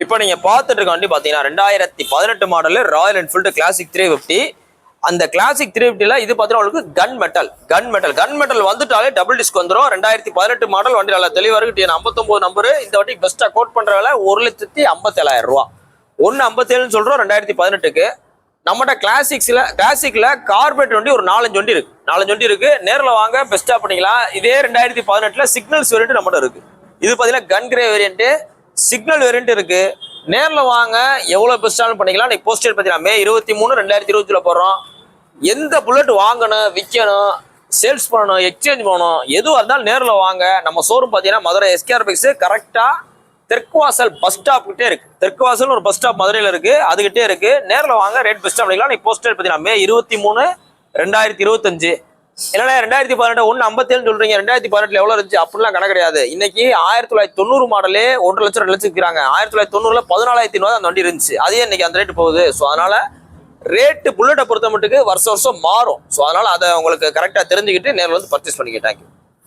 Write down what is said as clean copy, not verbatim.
இப்போ நீங்கள் பார்த்துட்டு இருக்க வண்டி பார்த்தீங்கன்னா 2018 மாடல் ராயல் என்ஃபீல்டு கிளாசிக் 350. அந்த கிளாசிக் 350 இது பார்த்தீங்கன்னா உங்களுக்கு கன் மெட்டல் வந்துட்டாலே டபுள் டிஸ்க் வந்துடும். 2018 மாடல் வண்டி நல்லா தெளிவாக இருக்கு. 59 நம்பரு. இந்த வண்டி பெஸ்ட்டாக கோட் பண்ணுற விலை 1,57,000 ரூபா. 1,57 சொல்கிறோம் 2018க்கு. நம்மகிட்ட கிளாசிக்ல கார்பரேட் வண்டி ஒரு 4-5 வண்டி இருக்கு. நேரில் வாங்க பெஸ்ட்டாக பண்ணிக்கலாம். இதே 2018 சிக்னல்ஸ் வேரியன்ட் நம்மகிட்ட இருக்கு. இது பார்த்தீங்கன்னா கன் கிரே வேரியன்ட், சிக்னல் வேரியன்ட் இருக்கு. நேரில் வாங்க எவ்வளோ பெஸ்ட்டாலும் பண்ணிக்கலாம். இன்னைக்கு போஸ்டர் பார்த்தீங்கன்னா May 23, 2020 போடுறோம். எந்த புல்லட் வாங்கணும், விற்கணும், சேல்ஸ் பண்ணணும், எக்ஸ்சேஞ்ச் பண்ணணும், எதுவாக இருந்தாலும் நேரில் வாங்க. நம்ம ஷோரூம் பார்த்தீங்கன்னா மதுரை SKR பைக்ஸ் கரெக்டாக தெற்குவாசல் பஸ் ஸ்டாப் கிட்டே இருக்கு. தெற்குவாசல் ஒரு பஸ் ஸ்டாப் மதுரையில் இருக்கு, அதுகிட்டே இருக்கு. நேரில் வாங்க, ரேட் பெஸ்ட்டாக பண்ணிக்கலாம். இன்னைக்கு போஸ்டர் பார்த்தீங்கன்னா May 23, 2025. என்னன்னா 2018 1,57 சொல்றீங்க. 2018 எவ்வளவு இருந்துச்சு அப்படிலாம் கணக்கு கிடையாது. இன்னைக்கு 1990 மாடலே 1,00,000 2 லட்சம் விற்கிறாங்க. 1990 14,500 அந்த வண்டி இருந்துச்சு. அதே இன்னைக்கு அந்த ரேட்டு போகுது. ஸோ அதனால ரேட்டு புல்லட்டை பொறுத்த மட்டுக்கு வருஷம் மாறும். ஸோ அதனால அதை உங்களுக்கு கரெக்டாக தெரிஞ்சுக்கிட்டு நேரில் வந்து பர்ச்சேஸ் பண்ணிக்கிட்டாங்க.